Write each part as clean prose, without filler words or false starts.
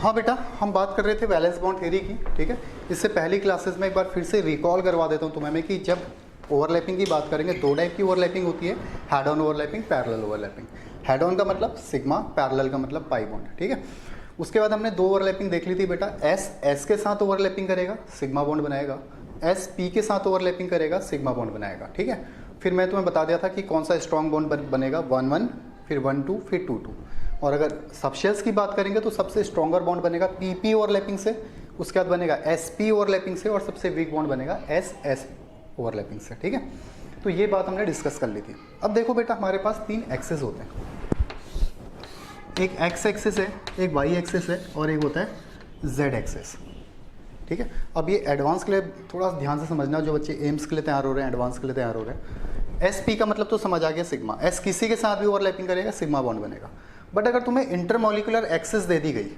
हाँ बेटा, हम बात कर रहे थे वैलेंस बॉन्ड थ्योरी की, ठीक है। इससे पहली क्लासेस में एक बार फिर से रिकॉल करवा देता हूँ तुम्हें मैं कि जब ओवरलैपिंग की बात करेंगे दो टाइप की ओवरलैपिंग होती है, head on overlapping, parallel overlapping. Head on का मतलब सिग्मा, पैरेलल का मतलब पाई बॉन्ड, ठीक है। उसके बाद हमने दो ओवरलैपिंग देख ली थी बेटा, एस के साथ ओवरलैपिंग करेगा, सिग्मा बॉन्ड बनाएगा, एस पी के साथ ओवरलैपिंग करेगा, सिग्मा बॉन्ड बनाएगा, ठीक है। फिर मैं तुम्हें बता दिया था कि कौन सा स्ट्रॉन्ग बॉन्ड बनेगा, 1-1, फिर 1-2, फिर 2-2। और अगर सबशेल्स की बात करेंगे तो सबसे स्ट्रॉन्गर बॉन्ड बनेगा पीपी ओवरलैपिंग से, उसके बाद बनेगा एसपी ओवरलैपिंग से, और सबसे वीक बॉन्ड बनेगा एसएस ओवरलैपिंग से, ठीक है। तो ये बात हमने डिस्कस कर ली थी। अब देखो बेटा, हमारे पास तीन एक्सेस होते हैं, एक एक्स एक्सेस है, एक वाई एक्सेस है, और एक होता है जेड एक्सेस, ठीक है। अब ये एडवांस के लिए थोड़ा ध्यान से समझना, जो बच्चे एम्स के लिए तैयार हो रहे हैं, एडवांस के लिए तैयार हो रहे हैं। एस पी का मतलब तो समझ आ गया, सिग्मा। एस किसी के साथ भी ओवरलैपिंग करेगा, सिग्मा बॉन्ड बनेगा। बट अगर तुम्हें इंटरमोलिकुलर एक्सेस दे दी गई,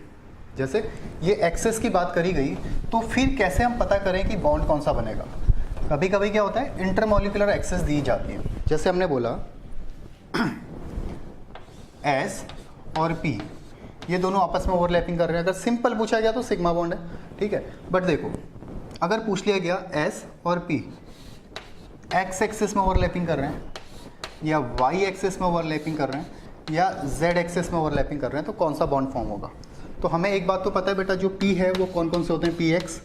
जैसे ये एक्सेस की बात करी गई, तो फिर कैसे हम पता करें कि बॉन्ड कौन सा बनेगा। कभी कभी क्या होता है, इंटरमोलिकुलर एक्सेस दी जाती है। जैसे हमने बोला एस और पी, ये दोनों आपस में ओवरलैपिंग कर रहे हैं। अगर सिंपल पूछा गया तो सिग्मा बॉन्ड है, ठीक है। बट देखो, अगर पूछ लिया गया एस और पी एक्स एक्सिस में ओवरलैपिंग कर रहे हैं, या वाई एक्सिस में ओवरलैपिंग कर रहे हैं, या जेड एक्सिस में ओवरलैपिंग कर रहे हैं, तो कौन सा बॉन्ड फॉर्म होगा। तो हमें एक बात तो पता है बेटा, जो पी है वो कौन कौन से होते हैं, P x,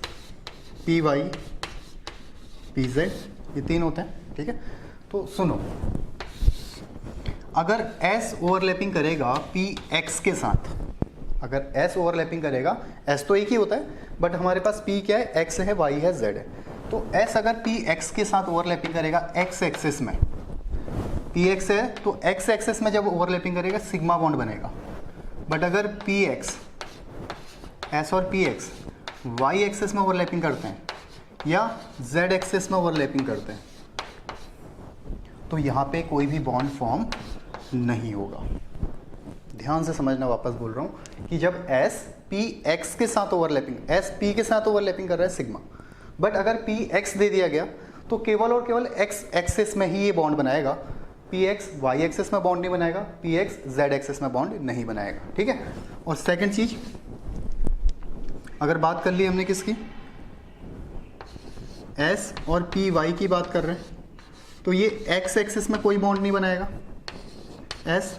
P Y, P Z, ये तीन होते हैं, ठीक है। तो सुनो, अगर एस ओवरलैपिंग करेगा पी एक्स के साथ, अगर एस ओवरलैपिंग करेगा, एस तो एक ही होता है, बट हमारे पास पी क्या है, एक्स है, वाई है, जेड है। तो एस अगर पी एक्स के साथ ओवरलैपिंग करेगा एक्स एक्सिस में, पी एक्स है तो एक्स एक्सिस में जब ओवरलैपिंग करेगा सिग्मा बॉन्ड बनेगा। बट अगर पी एक्स, एस और पी एक्स वाई एक्सिस में ओवरलैपिंग करते हैं, या जेड एक्सिस में ओवरलैपिंग करते हैं, तो यहाँ पे कोई भी बॉन्ड फॉर्म नहीं होगा। ध्यान से समझना, वापस बोल रहा हूँ कि जब एस पी एक्स के साथ ओवरलैपिंग, एस पी के साथ ओवरलैपिंग कर रहा है सिग्मा, बट अगर पी एक्स दे दिया गया तो केवल और केवल एक्स एक्सिस में ही ये बॉन्ड बनाएगा, पी एक्स वाई एक्सिस में बॉन्ड नहीं बनाएगा, पी एक्स जेड एक्सिस में बॉन्ड नहीं बनाएगा, ठीक है। और सेकंड चीज, अगर बात कर ली हमने किसकी, एस और पी वाई की बात कर रहे हैं, तो ये एक्स एक्सिस में कोई बॉन्ड नहीं बनाएगा। एस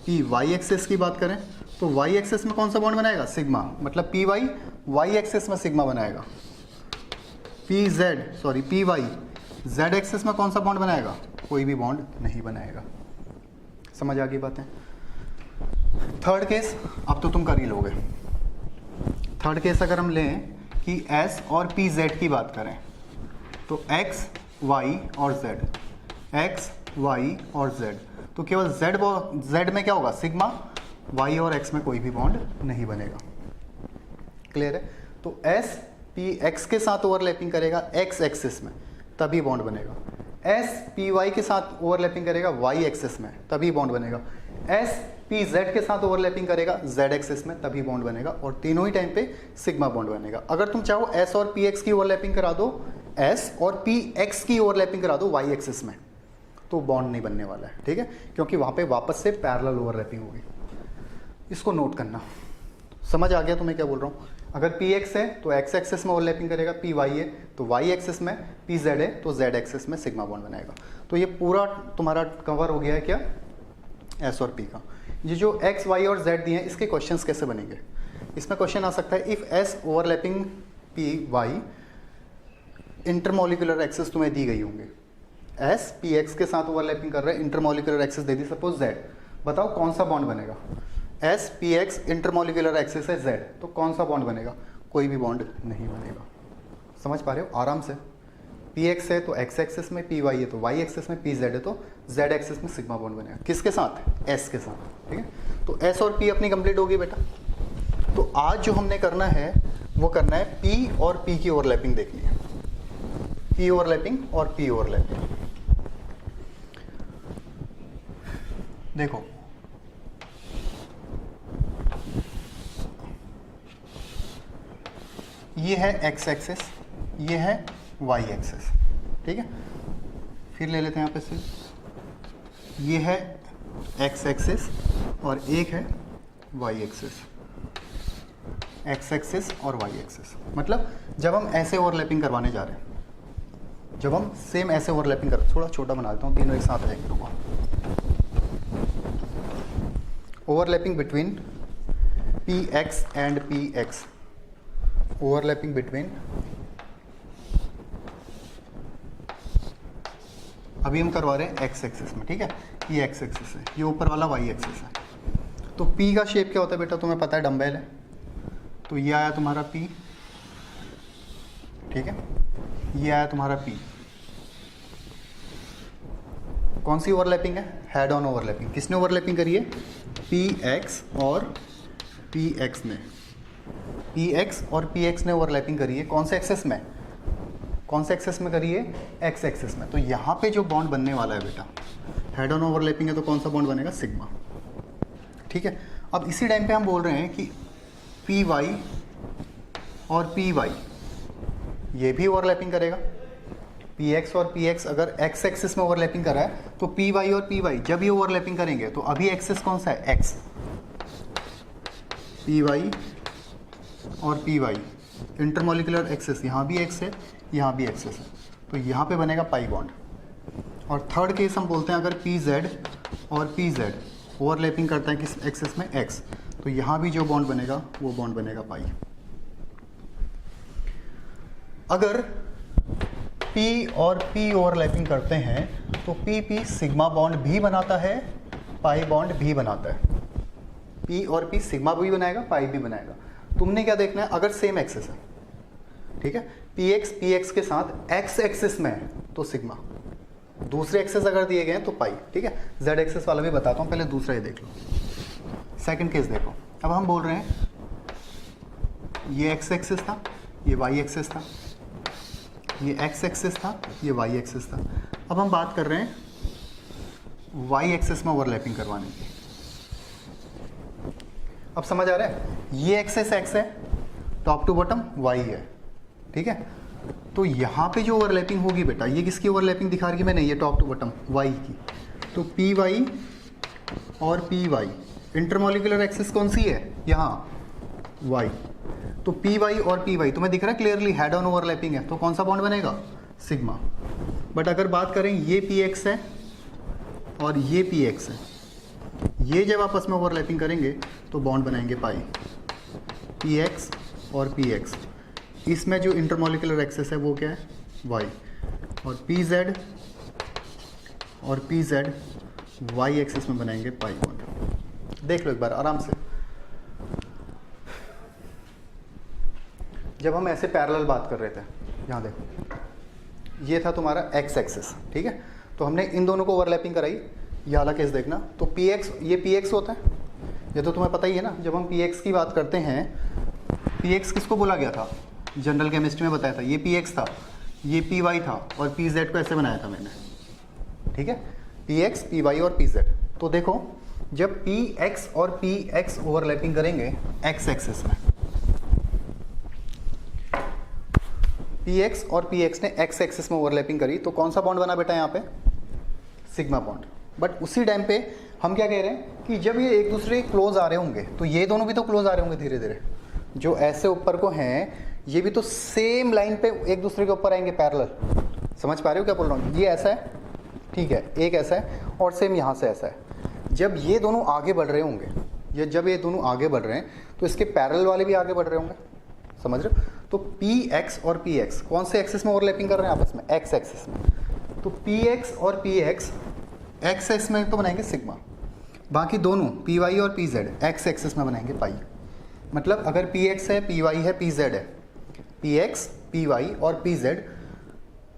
पी वाई एक्सिस की बात करें तो वाई एक्सिस में कौन सा बॉन्ड बनाएगा, सिग्मा, मतलब पी वाई वाई एक्सिस में सिग्मा बनाएगा। P Z, sorry P Y Z axis में कौन सा बॉन्ड बनाएगा, कोई भी बॉन्ड नहीं बनाएगा। समझ आ गई बातें। थर्ड केस अब तो तुम कर ही लोगे। थर्ड केस अगर हम लें कि एस और पी जेड की बात करें, तो एक्स वाई और जेड, एक्स वाई और जेड, तो केवल जेड में क्या होगा, सिग्मा, वाई और एक्स में कोई भी बॉन्ड नहीं बनेगा। क्लियर है। तो एस पी एक्स के साथ ओवरलैपिंग करेगा एक्स एक्सिस में, तभी बॉन्ड बनेगा। एस पी वाई के साथ ओवरलैपिंग करेगा वाई एक्सिस में, तभी बॉन्ड बनेगा। एस पी जेड के साथ ओवरलैपिंग करेगा जेड एक्सिस में, तभी बॉन्ड बनेगा। और तीनों ही टाइम पे सिग्मा बॉन्ड बनेगा। अगर तुम चाहो एस और पी एक्स की ओवरलैपिंग करा दो, एस और पी एक्स की ओवरलैपिंग करा दो वाई एक्सिस में, तो बॉन्ड नहीं बनने वाला है, ठीक है, क्योंकि वहां पे वापस से पैरेलल ओवरलैपिंग होगी। इसको नोट करना। समझ आ गया तुम्हें क्या बोल रहा हूँ। अगर पी एक्स है तो एक्स एक्सिस में ओवरलैपिंग करेगा, पी वाई है तो वाई एक्सिस में, पी जेड है तो जेड एक्सिस में सिग्मा बॉन्ड बनाएगा। तो ये पूरा तुम्हारा कवर हो गया है क्या, एस और पी का। ये जो एक्स वाई और जेड दिए हैं, इसके क्वेश्चंस कैसे बनेंगे। इसमें क्वेश्चन आ सकता है, if S overlapping P Y, intermolecular axis तुम्हें दी गई होंगे, एस पी एक्स के साथ ओवरलैपिंग कर रहे हैं, इंटरमोलिकुलर एक्सिस दे दी सपोज जेड, बताओ कौन सा बॉन्ड बनेगा। S P x intermolecular axis है जेड, तो कौन सा बॉन्ड बनेगा, कोई भी बॉन्ड नहीं बनेगा। समझ पा रहे हो आराम से। पी एक्स है तो एक्स एक्सिस में, पी वाई है तो वाई एक्सिस में, पी जेड है तो जेड एक्सिस में सिग्मा बॉन्ड बनेगा। किसके साथ, एस के साथ, ठीक है। तो एस और पी अपनी कंप्लीट होगी बेटा। तो आज जो हमने करना है वो करना है पी और पी की ओवरलैपिंग देखनी है, पी ओवरलैपिंग और पी ओवरलैपिंग। देखो ये है एक्स एक्सिस, ये है वाई एक्सिस, ठीक है। फिर ले लेते हैं यहाँ पे से, ये है एक्स एक्सिस और एक है वाई एक्सिस। एक्स एक्सिस और वाई एक्सिस। मतलब जब हम ऐसे ओवरलैपिंग करवाने जा रहे हैं, जब हम सेम ऐसे ओवरलैपिंग कर, थोड़ा छोटा बना देता हूँ, तीनों एक साथ रहेंगे, रुको। Overlapping between P x and P x, overlapping between, अभी हम करवा रहे हैं एक्स एक्सिस में, ठीक है, ये एक्स एक्सिस है, ये ऊपर वाला वाई एक्सिस है। तो पी का शेप क्या होता है बेटा, तुम्हें पता है, डंबेल है, तो ये आया तुम्हारा पी, ठीक है, ये आया तुम्हारा पी। कौन सी ओवरलैपिंग है, हेड ऑन ओवरलैपिंग। किसने ओवरलैपिंग करी है, पी एक्स और पी एक्स ने, पी एक्स और पी एक्स ने ओवरलैपिंग करी है। कौन से एक्सेस में, कौन से एक्सेस में करी है, एक्स एक्सेस में। तो यहाँ पे जो बॉन्ड बनने वाला है बेटा, हेड ऑन ओवरलैपिंग है, तो कौन सा बॉन्ड बनेगा, सिग्मा, ठीक है। अब इसी टाइम पे हम बोल रहे हैं कि पी वाई और पी वाई ये भी ओवरलैपिंग करेगा। पी एक्स और पी एक्स अगर एक्स एक्सिस में ओवरलैपिंग कर रहा है, तो पी वाई और पी वाई जब ये ओवरलैपिंग करेंगे, तो अभी एक्सिस कौन सा है, एक्स, पी वाई और पी वाई इंटरमोलिकुलर एक्सिस, यहाँ भी एक्स है, यहाँ भी एक्सिस है, तो यहाँ पे बनेगा पाई बॉन्ड। और थर्ड केस हम बोलते हैं अगर पी जेड और पी जेड ओवरलैपिंग करता है किस एक्सिस में, एक्स, तो यहाँ भी जो बॉन्ड बनेगा वो बॉन्ड बनेगा पाई। अगर P और P ओवरलैपिंग करते हैं तो P सिग्मा बॉन्ड भी बनाता है, पाई बॉन्ड भी बनाता है। P और P सिग्मा भी बनाएगा, पाई भी बनाएगा। तुमने क्या देखना है, अगर सेम एक्सिस है, ठीक है, Px के साथ x एक्सिस में है तो सिग्मा, दूसरे एक्सिस अगर दिए गए हैं तो पाई, ठीक है। z एक्सिस वाला भी बताता हूँ, पहले दूसरा ही देख लो। सेकंड केस देखो, अब हम बोल रहे हैं ये x एक्सिस था, ये y एक्सिस था, ये x एक्सिस था, ये y एक्सिस था। अब हम बात कर रहे हैं y एक्सिस में ओवरलैपिंग करवाने की। अब समझ आ रहा है, ये एक्सिस x है, टॉप टू बॉटम y है, ठीक है। तो यहाँ पे जो ओवरलैपिंग होगी बेटा, ये किसकी ओवरलैपिंग दिखा रही है मैंने, ये टॉप टू बॉटम y की। तो पी वाई और पी वाई इंटरमोलिकुलर एक्सिस कौन सी है, यहाँ y। तो पी वाई और पी वाई तुम्हें दिख रहा है क्लियरली, हेड ऑन ओवरलैपिंग है, तो कौन सा बॉन्ड बनेगा, सिग्मा। बट अगर बात करें ये पी एक्स है और ये पी एक्स है, ये जब आपस में ओवरलैपिंग करेंगे तो बॉन्ड बनाएंगे पाई, पी एक्स और पी एक्स। इसमें जो इंटरमोलिकुलर एक्सिस है वो क्या है, वाई। और पी जेड और पी जेड वाई एक्सिस में बनाएंगे पाई बॉन्ड। देख लो एक बार आराम से। जब हम ऐसे पैरेलल बात कर रहे थे, यहाँ देखो, ये था तुम्हारा एक्स एक्सिस, ठीक है, तो हमने इन दोनों को ओवरलैपिंग कराई। ये वाला केस देखना, तो पी एक्स, ये पी एक्स होता है, ये तो तुम्हें पता ही है ना। जब हम पी एक्स की बात करते हैं, पी एक्स किसको बोला गया था, जनरल केमिस्ट्री में बताया था, ये पी एक्स था, ये पी वाई था, और पी जेड को ऐसे बनाया था मैंने, ठीक है, पी एक्स, पी वाई और पी जेड। तो देखो, जब पी एक्स और पी एक्स ओवरलैपिंग करेंगे एक्स एक्सिस में, पी एक्स और पी एक्स ने एक्स एक्सिस में ओवरलैपिंग करी, तो कौन सा बॉन्ड बना बेटा यहाँ पे, सिग्मा बॉन्ड। बट उसी टाइम पे हम क्या कह रहे हैं कि जब ये एक दूसरे क्लोज आ रहे होंगे, तो ये दोनों भी तो क्लोज आ रहे होंगे धीरे धीरे, जो ऐसे ऊपर को हैं ये भी तो सेम लाइन पे एक दूसरे के ऊपर आएंगे पैरेलल। समझ पा रहे हो क्या बोल रहा हूँ, ये ऐसा है, ठीक है, एक ऐसा है, और सेम यहाँ से ऐसा है। जब ये दोनों आगे बढ़ रहे होंगे, ये जब ये दोनों आगे बढ़ रहे हैं, तो इसके पैरेलल वाले भी आगे बढ़ रहे होंगे, समझ रहे हो। तो पी एक्स और पी एक्स कौन से एक्सिस में ओवरलैपिंग कर रहे हैं आपस में, एक्स एक्सिस में। तो पी एक्स और पी एक्स एक्स एक्सिस में तो बनाएंगे सिग्मा, बाकी दोनों पी वाई और पी जेड एक्स एक्सिस में बनाएंगे पाई। मतलब अगर पी एक्स है, पी वाई है, पी जेड है, पी एक्स, पी वाई और P z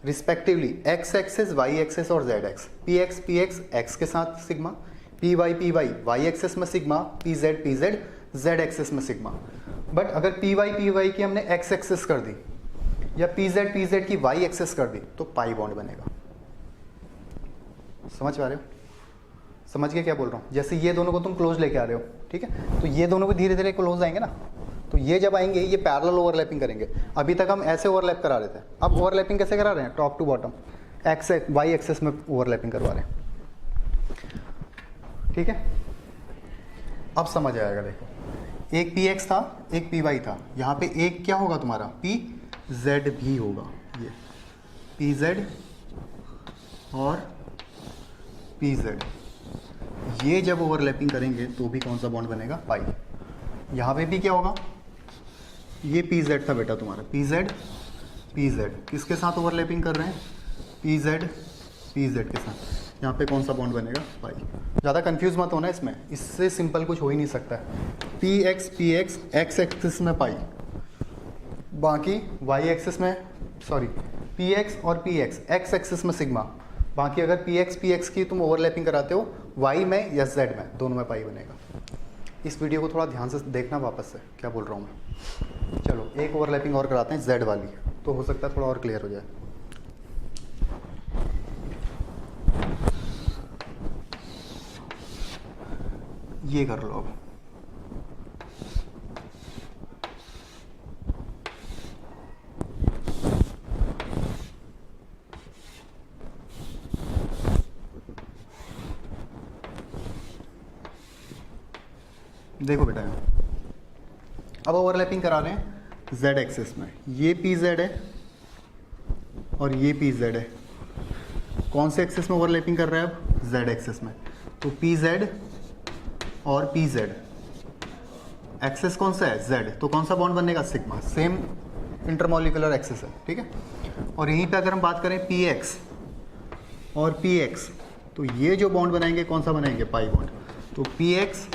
respectively x axis, y axis और z x. P x x के साथ sigma, p Y Y axis में sigma, p z Z axis में sigma. But अगर P Y की हमने एक्स एक्सिस कर दी, या पी जेड की वाई एक्सिस कर दी, तो पाई बॉन्ड बनेगा। समझ पा रहे हो, समझ के क्या बोल रहा हूँ। जैसे ये दोनों को तुम क्लोज लेके आ रहे हो, ठीक है, तो ये दोनों भी धीरे धीरे क्लोज आएंगे ना, तो ये जब आएंगे ये पैरेलल ओवरलैपिंग करेंगे। अभी तक हम ऐसे ओवरलैप करा रहे थे, अब ओवरलैपिंग कैसे करा रहे हैं, top to bottom X Y axis में ओवरलैपिंग करवा रहे हैं, ठीक है। अब समझ आएगा, देखो एक पी एक्स था, एक पी वाई था, यहाँ पे एक क्या होगा तुम्हारा पी जेड भी होगा, ये पी जेड और पी जेड, ये जब ओवरलैपिंग करेंगे तो भी कौन सा बॉन्ड बनेगा, पाई। यहाँ पे भी क्या होगा, ये पी जेड था बेटा तुम्हारा, पी जेड किसके साथ ओवरलैपिंग कर रहे हैं, पी जेड के साथ, यहाँ पे कौन सा बॉन्ड बनेगा, पाई। ज़्यादा कंफ्यूज मत होना इसमें, इससे सिंपल कुछ हो ही नहीं सकता है। पी एक्स एक्स एक्सिस में पाई, बाकी वाई एक्सिस में, सॉरी पी एक्स और पी एक्स एक्सिस में सिग्मा, बाकी अगर पी एक्स की तुम ओवरलैपिंग कराते हो वाई में या जेड में, दोनों में पाई बनेगा। इस वीडियो को थोड़ा ध्यान से देखना वापस से, क्या बोल रहा हूँ मैं। चलो एक ओवरलैपिंग और कराते हैं जेड वाली, तो हो सकता है थोड़ा और क्लियर हो जाए। ये कर लो अब, देखो बेटा अब ओवरलैपिंग करा रहे हैं जेड एक्सिस में, ये पी जेड है और ये पी जेड है। कौन से एक्सिस में ओवरलैपिंग कर रहे हैं अब, जेड एक्सिस में, तो पी जेड और पी जेड, एक्सिस कौन सा है, जेड, तो कौन सा बॉन्ड बनेगा, सिग्मा, सेम इंटरमोलिकुलर एक्सिस है, ठीक है। और यहीं पे अगर हम बात करें पी एक्स और पी एक्स, तो ये जो बॉन्ड बनाएंगे कौन सा बनाएंगे, पाई बॉन्ड। तो पी एक्स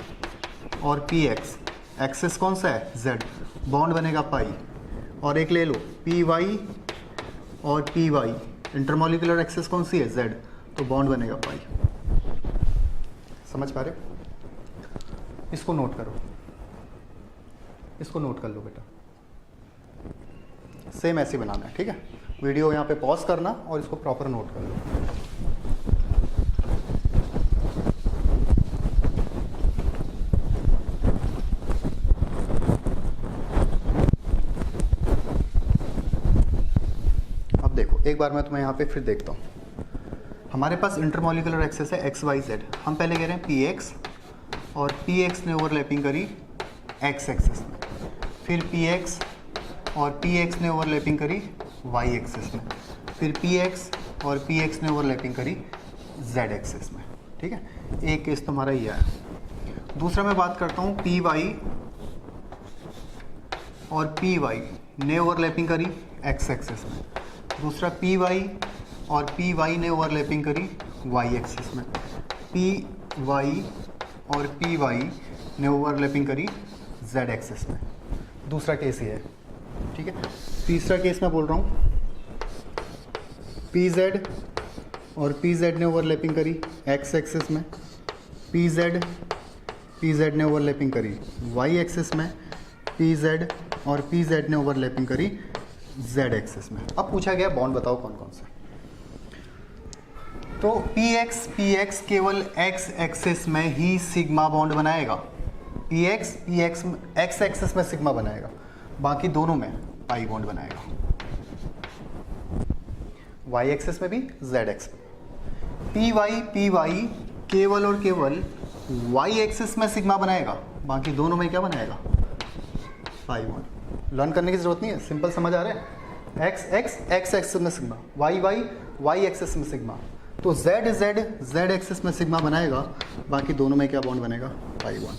और पी एक्स, एक्सिस कौन सा है, जेड, बॉन्ड बनेगा पाई। और एक ले लो पी वाई और पी वाई, इंटरमोलिकुलर एक्सिस कौन सी है, जेड, तो बॉन्ड बनेगा पाई। समझ पा रहे हो, इसको नोट करो, इसको नोट कर लो बेटा, सेम ऐसे बनाना है, ठीक है। वीडियो यहाँ पे पॉज करना और इसको प्रॉपर नोट कर लो। अब देखो एक बार मैं तुम्हें यहाँ पे फिर देखता हूँ, हमारे पास इंटरमोलिकुलर एक्सिस है एक्स वाई जेड, हम पहले कह रहे हैं पी एक्स और पी एक्स ने ओवरलैपिंग करी एक्स एक्सिस में, फिर पी एक्स और पी एक्स ने ओवरलैपिंग करी वाई एक्सिस में, फिर पी एक्स और पी एक्स ने ओवरलैपिंग करी जेड एक्सिस में, ठीक है। एक केस तुम्हारा ये आया। दूसरा मैं बात करता हूँ पी वाई और पी वाई ने ओवरलैपिंग करी एक्स एक्सिस में, दूसरा पी वाई और पी वाई ने ओवरलैपिंग करी वाई एक्सिस में, पी वाई और पी वाई ने ओवरलैपिंग करी जेड एक्सिस में। दूसरा केस ये है, ठीक है। तीसरा केस मैं बोल रहा हूँ पी जेड और पी जेड ने ओवरलैपिंग करी एक्स एक्सिस में, पी जेड ने ओवरलैपिंग करी वाई एक्सिस में, पी जेड और पी जेड ने ओवरलैपिंग करी जेड एक्सिस में। अब पूछा गया बॉन्ड बताओ कौन कौन से, तो पी एक्स केवल एक्स एक्सिस में ही सिग्मा बॉन्ड बनाएगा, पी एक्स एक्स एक्सिस में सिग्मा बनाएगा, बाकी दोनों में पाई बॉन्ड बनाएगा, वाई एक्सिस में भी जेड एक्स में। पी वाई केवल और केवल वाई एक्सिस में सिग्मा बनाएगा, बाकी दोनों में क्या बनाएगा, पाई बॉन्ड। लर्न करने की जरूरत नहीं है, सिंपल समझ आ रहा है। एक्स एक्सिस में सिग्मा, वाई एक्सिस में सिग्मा, तो जेड एक्सिस में सिग्मा बनाएगा, बाकी दोनों में क्या बॉन्ड बनेगा, पाई बॉन्ड।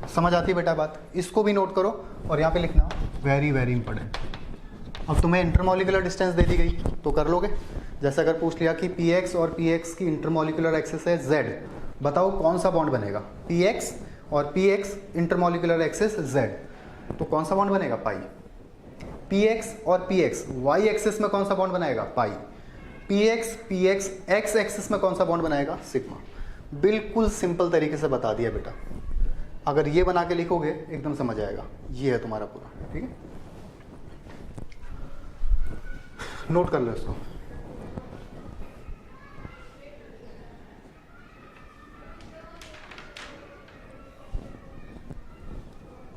समझ आती है बेटा बात, इसको भी नोट करो और यहाँ पे लिखना वेरी वेरी इंपॉर्टेंट। अब तुम्हें इंटरमोलिकुलर डिस्टेंस दे दी गई तो कर लोगे, जैसे अगर पूछ लिया कि पी एक्स और पी एक्स की इंटरमोलिकुलर एक्सिस है जेड, बताओ कौन सा बॉन्ड बनेगा, पी एक्स और P x intermolecular axis Z, तो कौन सा बॉन्ड बनेगा, पाई। पी एक्स और पी एक्स वाई एक्सिस में कौन सा बॉन्ड बनाएगा, पाई। पी एक्स एक्स एक्सिस में कौन सा बॉन्ड बनाएगा, सिग्मा। बिल्कुल सिंपल तरीके से बता दिया बेटा, अगर ये बना के लिखोगे एकदम समझ आएगा। ये है तुम्हारा पूरा, ठीक है, नोट कर लो इसको।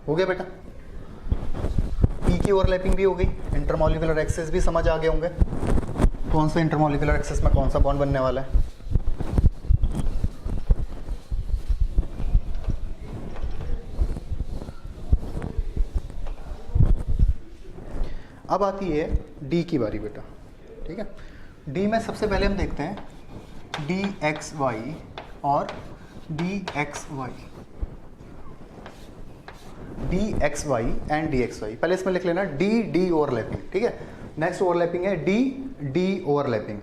हो गया बेटा, पी की ओवरलैपिंग भी हो गई, इंटरमोलिकुलर एक्सिस भी समझ आ गए होंगे, कौन सा इंटरमोलिकुलर एक्सिस में कौन सा बॉन्ड बनने वाला है। अब आती है डी की बारी बेटा, ठीक है। डी में सबसे पहले हम देखते हैं डी एक्स वाई और D x Y, D x Y and D x Y. पहले इसमें लिख लेना डी डी ओवरलैपिंग, ठीक है। नेक्स्ट ओवरलैपिंग है डी डी ओवरलैपिंग,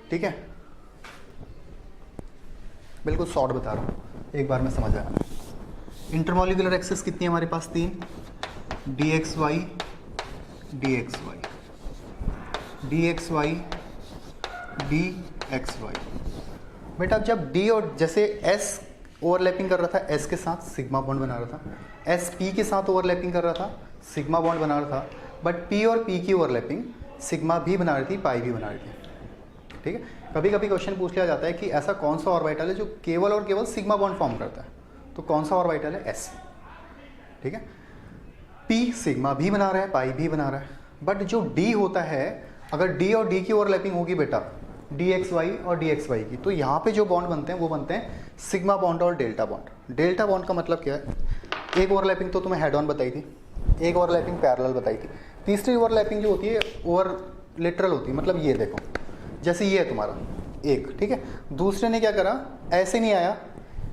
ठीक है। बिल्कुल शॉर्ट बता रहा हूँ, एक बार में समझ आया। इंटरमॉलिक्यूलर एक्सेस कितनी है हमारे पास? 3, D x Y D x Y, D x Y D x Y. बेटा जब डी और जैसे एस ओवरलैपिंग कर रहा था एस के साथ सिग्मा बॉन्ड बना रहा था, एस पी के साथ ओवरलैपिंग कर रहा था सिग्मा बॉन्ड बना रहा था, बट पी और पी की ओवरलैपिंग सिग्मा भी बना रही थी, पाई भी बना रही थी, ठीक है। कभी कभी क्वेश्चन पूछ लिया जाता है कि ऐसा कौन सा ऑर्बिटल है जो केवल और केवल सिग्मा बॉन्ड फॉर्म करता है, तो कौन सा ऑर्बिटल है? एस, ठीक है। पी सिग्मा भी बना रहा है, पाई भी बना रहा है, बट जो डी होता है, अगर डी और डी की ओवरलैपिंग होगी बेटा डी एक्स वाई और डी एक्स वाई की, तो यहाँ पे जो बॉन्ड बनते हैं वो बनते हैं सिग्मा बॉन्ड और डेल्टा बॉन्ड। डेल्टा बॉन्ड का मतलब क्या है? एक ओवरलैपिंग तो तुम्हें हेड ऑन बताई थी, एक ओवरलैपिंग पैरेलल बताई थी, तीसरी ओवरलैपिंग जो होती है ओवर लिटरल होती है, मतलब ये देखो जैसे ये है तुम्हारा एक, ठीक है। दूसरे ने क्या करा, ऐसे नहीं आया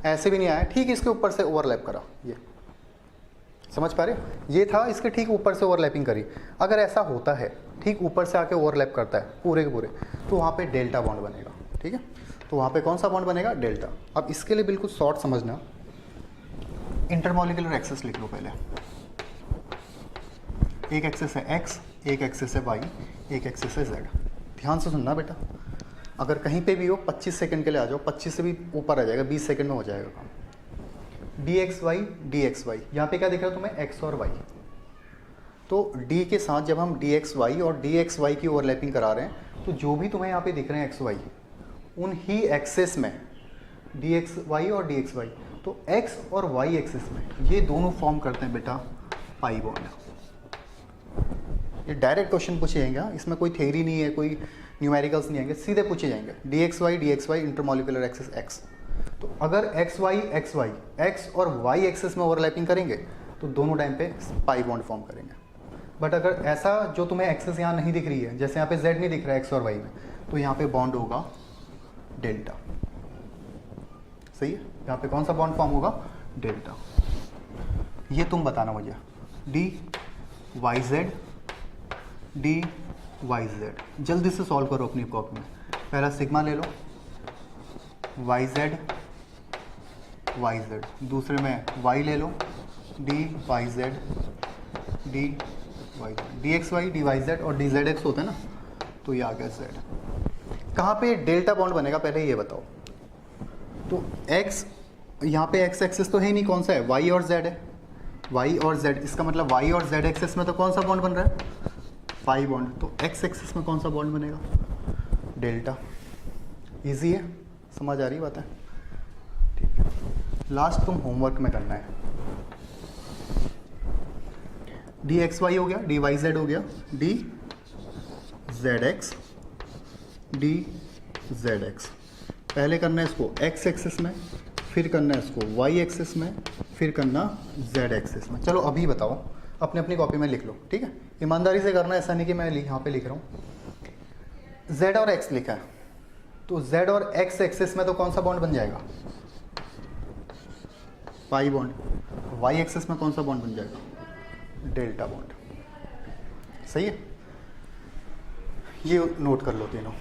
ऐसे भी नहीं आया, ठीक इसके ऊपर से ओवरलैप करा, ये समझ पा रहे हो? ये था, इसके ठीक ऊपर से ओवरलैपिंग करी। अगर ऐसा होता है ठीक ऊपर से आके ओवरलैप करता है पूरे के पूरे, तो वहाँ पे डेल्टा बॉन्ड बनेगा, ठीक है। तो वहाँ पे कौन सा बॉन्ड बनेगा? डेल्टा। अब इसके लिए बिल्कुल शॉर्ट समझना, इंटरमॉलिक्यूलर एक्सेस लिख लो पहले। एक एक्सेस है एक्स, एक एक्सेस है वाई, एक एक्सेस है जेड। ध्यान से सुनना बेटा, अगर कहीं पे भी हो 25 सेकंड के लिए आ जाओ, 25 से भी ऊपर आ जाएगा, 20 सेकंड में हो जाएगा काम। D x Y D x Y, यहाँ पे क्या दिख रहा है तुम्हें? एक्स और वाई। तो डी के साथ जब हम डी एक्स वाई और डी एक्स वाई की ओवरलैपिंग करा रहे हैं, तो जो भी तुम्हें यहाँ पे दिख रहे हैं एक्स वाई, उन ही एक्सेस में डी एक्स वाई और डी एक्स वाई, तो एक्स और वाई एक्सेस में ये दोनों फॉर्म करते हैं बेटा पाई बॉन्ड। ये डायरेक्ट क्वेश्चन पूछे जाएंगे, इसमें कोई थ्योरी नहीं है, कोई न्यूमेरिकल्स नहीं आएंगे, सीधे पूछे जाएंगे। D x Y intermolecular axes X. तो अगर एक्स वाई एक्स और वाई एक्सेस में ओवरलैपिंग करेंगे तो दोनों टाइम पे पाई बॉन्ड फॉर्म करेंगे। बट अगर ऐसा जो तुम्हें एक्सेस यहाँ नहीं दिख रही है, जैसे यहाँ पे जेड नहीं दिख रहा है एक्स और वाई में, तो यहाँ पे बॉन्ड होगा डेल्टा, सही है। यहाँ पे कौन सा बॉन्ड फॉर्म होगा? डेल्टा। ये तुम बताना मुझे, D Y Z D Y Z. जल्दी से सॉल्व करो अपनी कॉपी में। पहला सिग्मा ले लो, वाई जेड, दूसरे में वाई ले लो, d Y Z D Y Z, d x Y D Y Z और डी जेड एक्स होते हैं ना, तो ये आ गया जेड। कहाँ पे डेल्टा बॉन्ड बनेगा पहले ये बताओ। तो एक्स, यहाँ पे एक्स एक्सेस तो है ही नहीं, कौन सा है? वाई और जेड है, वाई और जेड, इसका मतलब वाई और जेड एक्सेस में तो कौन सा बॉन्ड बन रहा है? पाई बॉन्ड। तो एक्स एक्सिस में कौन सा बॉन्ड बनेगा? डेल्टा। इजी है, समझ आ रही बात है? ठीक है, लास्ट तुम होमवर्क में करना है। डी एक्स वाई हो गया, डी वाई जेड हो गया, D Z x D Z x. पहले करना है इसको एक्स एक्सिस में, फिर करना है इसको वाई एक्सिस में, फिर करना जेड एक्सिस में। चलो अभी बताओ, अपनी अपनी कॉपी में लिख लो, ठीक है। ईमानदारी से करना, ऐसा नहीं कि मैं यहाँ पे लिख रहा हूँ। z और x लिखा है, तो z और x एक्सिस में तो कौन सा बॉन्ड बन जाएगा? Pi bond. y एक्सिस में कौन सा बॉन्ड बन जाएगा? Delta bond. सही है, ये नोट कर लो तीनों।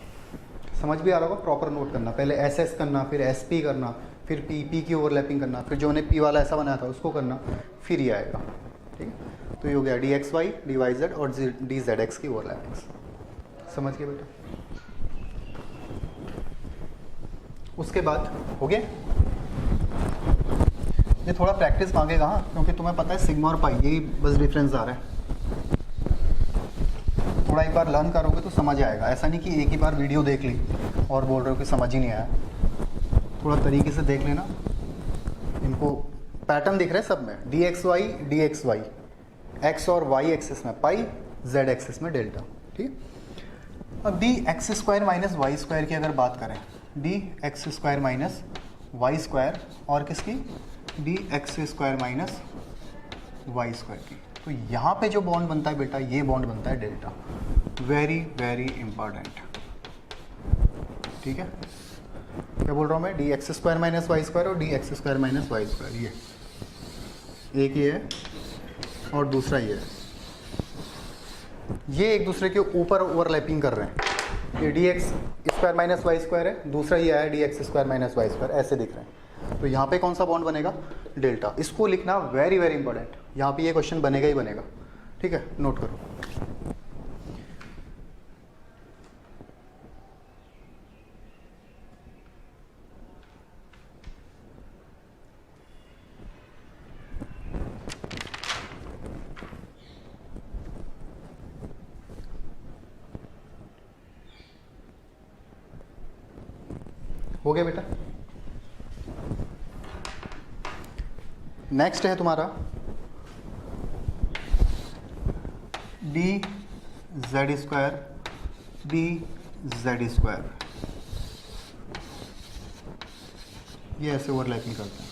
समझ भी आ रहा होगा, प्रॉपर नोट करना। पहले एस एस करना, फिर एस पी करना, फिर पी पी की ओवरलैपिंग करना, फिर जो उन्हें पी वाला ऐसा बनाया था उसको करना, फिर ये आएगा, ठीक है। तो ये हो गया D x Y D Y Z और डी जेड एक्स की ओवरलैपिंग। समझ गए बेटा? उसके बाद हो गया, ये थोड़ा प्रैक्टिस मांगेगा, हाँ, क्योंकि तुम्हें पता है सिग्मा और पाई यही बस डिफरेंस आ रहा है। थोड़ा एक बार लर्न करोगे तो समझ आएगा। ऐसा नहीं कि एक ही बार वीडियो देख ली और बोल रहे हो कि समझ ही नहीं आया। थोड़ा तरीके से देख लेना, इनको पैटर्न दिख रहा है सब में। डी एक्स वाई एक्स और वाई एक्सिस में पाई, जेड एक्सिस में डेल्टा, ठीक है। अब D x square minus Y square की अगर बात करें, D x square minus Y square और किसकी? D x square minus Y square की। तो यहाँ पे जो बॉन्ड बनता है बेटा, ये बॉन्ड बनता है डेल्टा। वेरी वेरी इंपॉर्टेंट, ठीक है। क्या बोल रहा हूँ मैं, d x square minus Y square और D x square minus Y square, ये एक ये है और दूसरा ये है, ये एक दूसरे के ऊपर ओवरलैपिंग कर रहे हैं। ये D x square minus Y square है, दूसरा ये है D x square minus Y square, ऐसे दिख रहे हैं। तो यहाँ पे कौन सा बॉन्ड बनेगा, डेल्टा। इसको लिखना वेरी वेरी इंपॉर्टेंट, यहाँ पे ये क्वेश्चन बनेगा ही बनेगा, ठीक है, नोट करो। हो गया बेटा। नेक्स्ट है तुम्हारा D z square D z square, ये ऐसे ओवरलैपिंग करते हैं।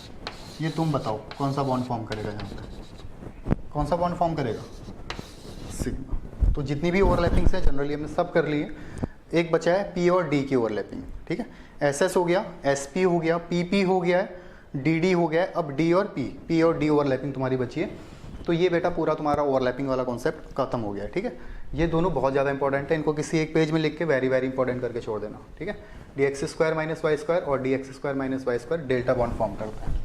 ये तुम बताओ कौन सा बॉन्ड फॉर्म करेगा यहाँ पे, कौन सा बॉन्ड फॉर्म करेगा, सिग्मा। तो जितनी भी ओवरलैपिंग्स है जनरली हमने सब कर ली है, एक बचा है पी और डी की ओवरलैपिंग, ठीक है। एस एस हो गया, एस पी हो गया, पी पी हो गया है, डी डी हो गया है, अब डी और पी और डी ओवरलैपिंग तुम्हारी बची है। तो ये बेटा पूरा तुम्हारा ओवरलैपिंग वाला कॉन्सेप्ट खत्म हो गया है, ठीक है। ये दोनों बहुत ज़्यादा इंपॉर्टेंट है, इनको किसी एक पेज में लिख के वेरी वेरी इंपॉर्टेंट करके छोड़ देना, ठीक है। D x square minus Y square और D x square minus Y square delta bond form करता है।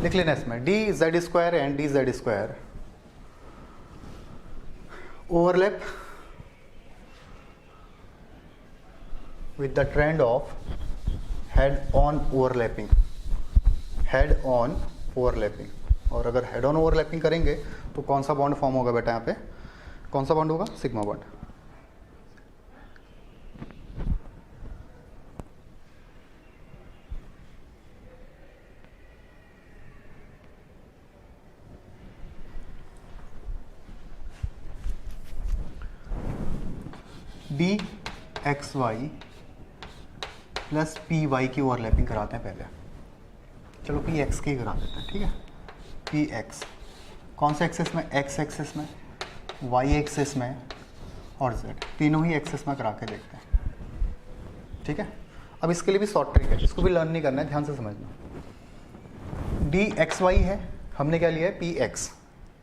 लिख लेना इसमें d z square and d z square overlap with the trend of head-on overlapping, head-on overlapping। और अगर head-on overlapping करेंगे तो कौन सा बॉन्ड फॉर्म होगा बेटा, यहाँ पे कौन सा बॉन्ड होगा, sigma bond. D x Y plus P Y की ओवरलैपिंग कराते हैं पहले। चलो पी एक्स की करा देते हैं, ठीक है। पी एक्स कौन से एक्सेस में, एक्स एक्सेस में, वाई एक्सेस में और जेड, तीनों ही एक्सेस में करा के देखते हैं, ठीक है। अब इसके लिए भी शॉर्ट ट्रिक है, इसको भी लर्न नहीं करना है, ध्यान से समझना। डी एक्स वाई है, हमने क्या लिया है, पी एक्स,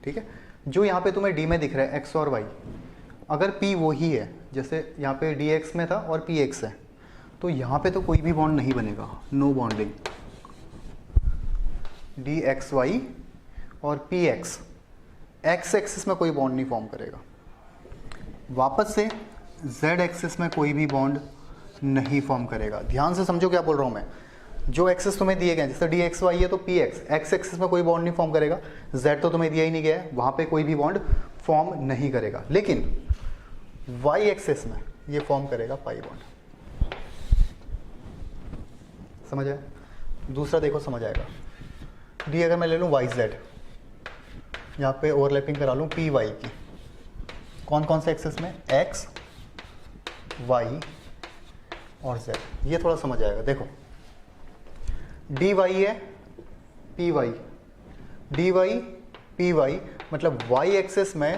ठीक है। जो यहाँ पे तुम्हें डी में दिख रहा है एक्स और वाई, अगर पी वो ही है, जैसे यहाँ पे डी एक्स में था और पी एक्स है, तो यहाँ पे तो कोई भी बॉन्ड नहीं बनेगा, no bonding. D x Y और पी एक्स, एक्स एक्सिस में कोई बॉन्ड नहीं फॉर्म करेगा। वापस से जेड एक्सिस में कोई भी बॉन्ड नहीं फॉर्म करेगा। ध्यान से समझो क्या बोल रहा हूँ मैं। जो एक्सेस तुम्हें दिए गए हैं, जैसे डी एक्स वाई है तो पी एक्स, एक्स एक्सिस में कोई बॉन्ड नहीं फॉर्म करेगा, जेड तो तुम्हें दिया ही नहीं गया है, वहाँ पे कोई भी बॉन्ड फॉर्म नहीं करेगा। लेकिन वाई एक्सिस में ये फॉर्म करेगा पाई बॉन्ड। समझ आया? दूसरा देखो समझ आएगा। डी अगर मैं ले लूँ वाई जेड, यहाँ पे ओवरलैपिंग करा लूँ पी वाई की, कौन कौन से एक्सेस में, एक्स वाई और जेड, ये थोड़ा समझ आएगा। देखो डी वाई है P Y, D Y P Y, मतलब वाई एक्सेस में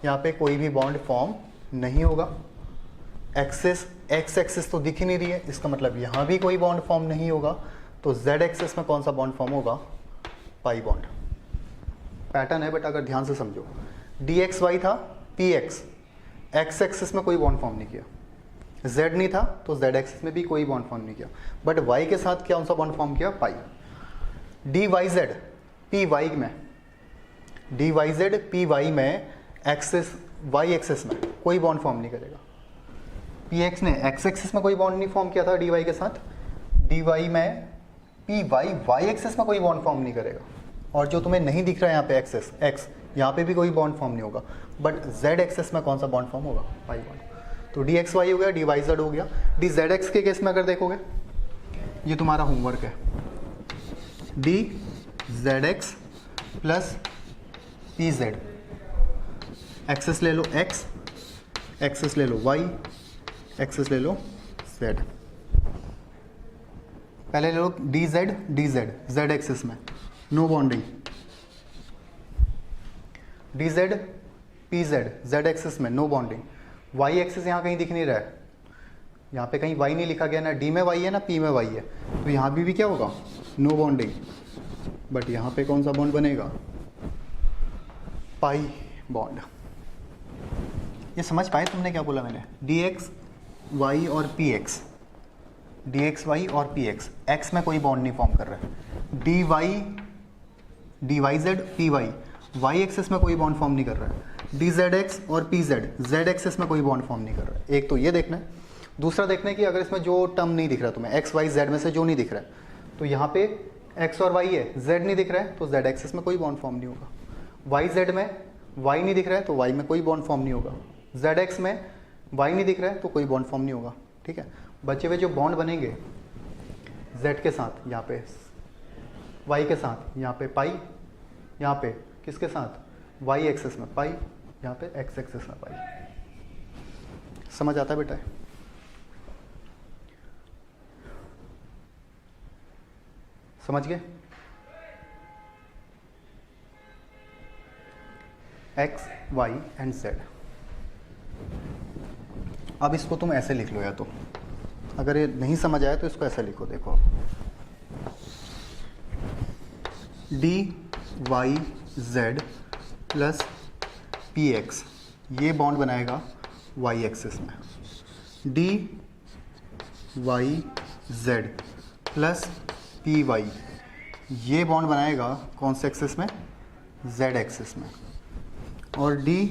यहाँ पे कोई भी बॉन्ड फॉर्म नहीं होगा। एक्सेस एक्स एक्सेस तो दिख ही नहीं रही है, इसका मतलब यहाँ भी कोई बॉन्ड फॉर्म नहीं होगा। तो जेड एक्सेस में कौन सा बॉन्ड फॉर्म होगा, पाई बॉन्ड। पैटर्न है बट अगर ध्यान से समझो, डी एक्स वाई था पी एक्स, एक्स एक्सेस में कोई बॉन्ड फॉर्म नहीं किया, जेड नहीं था तो जेड एक्सिस में भी कोई बॉन्ड फॉर्म नहीं किया, बट वाई के साथ कौन सा बॉन्ड फॉर्म किया, pi. D Y Z P y में, D Y Z P y में एक्सेस वाई एक्सेस में कोई बॉन्ड फॉर्म नहीं करेगा। पी एक्स ने एक्स एक्सेस में कोई बॉन्ड नहीं फॉर्म किया था डी वाई के साथ, डी वाई में पी वाई वाई एक्सेस में कोई बॉन्ड फॉर्म नहीं करेगा। और जो तुम्हें नहीं दिख रहा है यहाँ पे एक्सेस एक्स, यहाँ पे भी कोई बॉन्ड फॉर्म नहीं होगा, बट जेड एक्सेस में कौन सा बॉन्ड फॉर्म होगा, पाई बॉन्ड। तो डी एक्स वाई हो गया, डी वाई जेड हो गया। डी जेड एक्स के केस में अगर देखोगे, ये तुम्हारा होमवर्क है, D Z X plus P Z, axes ले लो एक्स, एक्सेस ले लो वाई, एक्सेस ले लो जेड। पहले ले लो डी जेड जेड एक्सिस में no bonding, D Z P Z axis में नो बॉन्डिंग, वाई एक्सिस यहाँ कहीं दिख नहीं रहा है, यहाँ पे कहीं वाई नहीं लिखा गया, ना डी में वाई है ना पी में वाई है, तो यहाँ भी क्या होगा, नो बॉन्डिंग। बट यहाँ पे कौन सा बॉन्ड बनेगा, पाई बॉन्ड। ये समझ पाए तुमने क्या बोला मैंने, डी एक्स वाई और P X, D x Y और पी एक्स, एक्स में कोई बॉन्ड नहीं फॉर्म कर रहा है, D Y Z P Y axis में कोई बॉन्ड फॉर्म नहीं कर रहा है, डी जेड एक्स और पी जेड एक्सिस में कोई बॉन्ड फॉर्म नहीं कर रहा है। एक तो ये देखना है, दूसरा देखना है कि अगर इसमें जो टर्म नहीं दिख रहा तुम्हें, एक्स वाई जेड में से जो नहीं दिख रहा है, तो यहाँ पे एक्स और वाई है, जेड नहीं दिख रहा है तो जेड एक्सिस में कोई बॉन्ड फॉर्म नहीं होगा, वाई जेड में वाई नहीं दिख रहा है तो वाई में कोई बॉन्ड फॉर्म नहीं होगा, जेड एक्स में वाई नहीं दिख रहा है तो कोई बॉन्ड फॉर्म नहीं होगा। ठीक है, बचे हुए जो बॉन्ड बनेंगे जेड के साथ यहाँ पे, वाई के साथ यहाँ पे पाई, यहाँ पे किसके साथ, वाई एक्सिस में पाई, यहाँ पे एक्स एक्सिस में पाई। समझ आता है बेटा? समझ गए? X Y and Z. अब इसको तुम ऐसे लिख लो, या तो अगर ये नहीं समझ आया तो इसको ऐसे लिखो, देखो D Y Z plus P X, ये बॉन्ड बनाएगा वाई एक्सिस में, D Y Z plus P Y, ये बॉन्ड बनाएगा कौन से एक्सिस में, जेड एक्सिस में, और D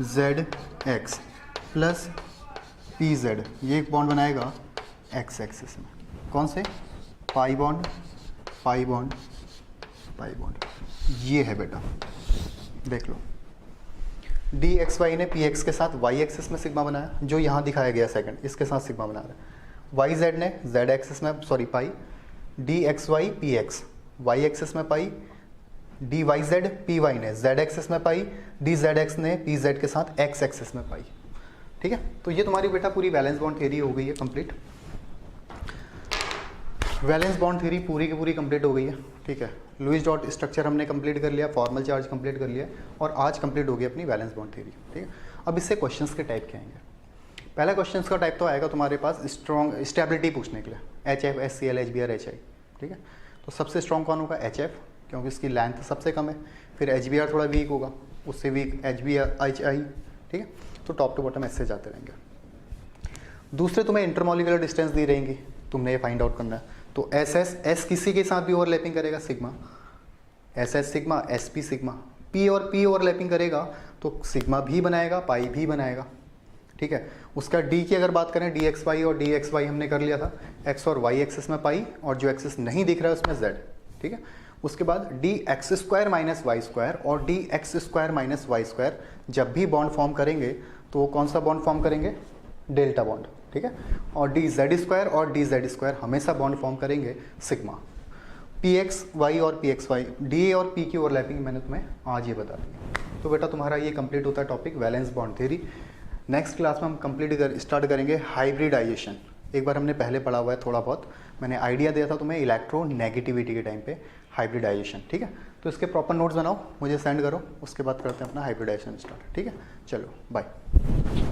Z X plus P Z, ये एक बॉन्ड बनाएगा एक्स एक्सिस में, कौन से, pi bond pi bond pi bond. ये है बेटा, देख लो, डी एक्स वाई ने पी एक्स के साथ वाई एक्सिस में सिग्मा बनाया, जो यहाँ दिखाया गया सेकंड, इसके साथ सिग्मा बना रहा है, वाई जेड ने जेड एक्सिस में sorry pi, d x y p x Y axis में pi, d Y Z P y ने जेड एक्सिस में पाई, डी जेड एक्स ने पी जेड के साथ एक्स एक्सिस में पाई। ठीक है, तो ये तुम्हारी बेटा पूरी वैलेंस बॉन्ड थ्योरी हो गई है कंप्लीट, वैलेंस बॉन्ड थ्योरी पूरी की पूरी कंप्लीट हो गई है। ठीक है, लुईस डॉट स्ट्रक्चर हमने कंप्लीट कर लिया, फॉर्मल चार्ज कंप्लीट कर लिया, और आज कंप्लीट हो गई अपनी वैलेंस बॉन्ड थ्योरी। ठीक है, अब इससे क्वेश्चंस के टाइप क्या आएंगे। पहला क्वेश्चंस का टाइप तो आएगा तुम्हारे पास स्ट्रॉन्ग स्टेबिलिटी पूछने के लिए, H F S C L H B R H I. ठीक है, तो सबसे स्ट्रॉन्ग कौन होगा, एच एफ, क्योंकि इसकी लेंथ सबसे कम है, फिर एच बी आर थोड़ा वीक होगा, उससे weak H B R H I. ठीक है, तो टॉप टू बॉटम ऐसे जाते रहेंगे। दूसरे तुम्हें इंटरमॉलिकुलर डिस्टेंस दी रहेंगी, तुमने ये फाइंड आउट करना है, तो एस एस, एस किसी के साथ भी ओवरलैपिंग करेगा sigma, S S sigma, S P sigma, P और पी ओवरलैपिंग करेगा तो सिग्मा भी बनाएगा, पाई भी बनाएगा। ठीक है, उसका डी की अगर बात करें, डी एक्स वाई और डी एक्स वाई हमने कर लिया था, एक्स और वाई एक्सिस में पाई, और जो एक्सिस नहीं दिख रहा है उसमें जेड। ठीक है, उसके बाद d x square minus Y square और D x square minus Y square जब भी बॉन्ड फॉर्म करेंगे तो वो कौन सा बॉन्ड फॉर्म करेंगे, डेल्टा बॉन्ड। ठीक है, और डी जेड स्क्वायर और डी जेड स्क्वायर हमेशा बॉन्ड फॉर्म करेंगे सिग्मा। पी एक्स वाई और पी एक्स वाई, डी और पी की ओवरलैपिंग मैंने तुम्हें आज ये बता दी। तो बेटा तुम्हारा ये कंप्लीट होता है topic valence bond theory. Next class में हम स्टार्ट करेंगे हाइब्रिडाइजेशन। एक बार हमने पहले पढ़ा हुआ है थोड़ा बहुत, मैंने आइडिया दिया था तुम्हें इलेक्ट्रोनेगेटिविटी के टाइम पे हाइब्रिडाइजेशन। ठीक है, तो इसके प्रॉपर नोट्स बनाओ, मुझे सेंड करो, उसके बाद करते हैं अपना हाइब्रिडाइजेशन स्टार्ट। ठीक है, चलो बाय।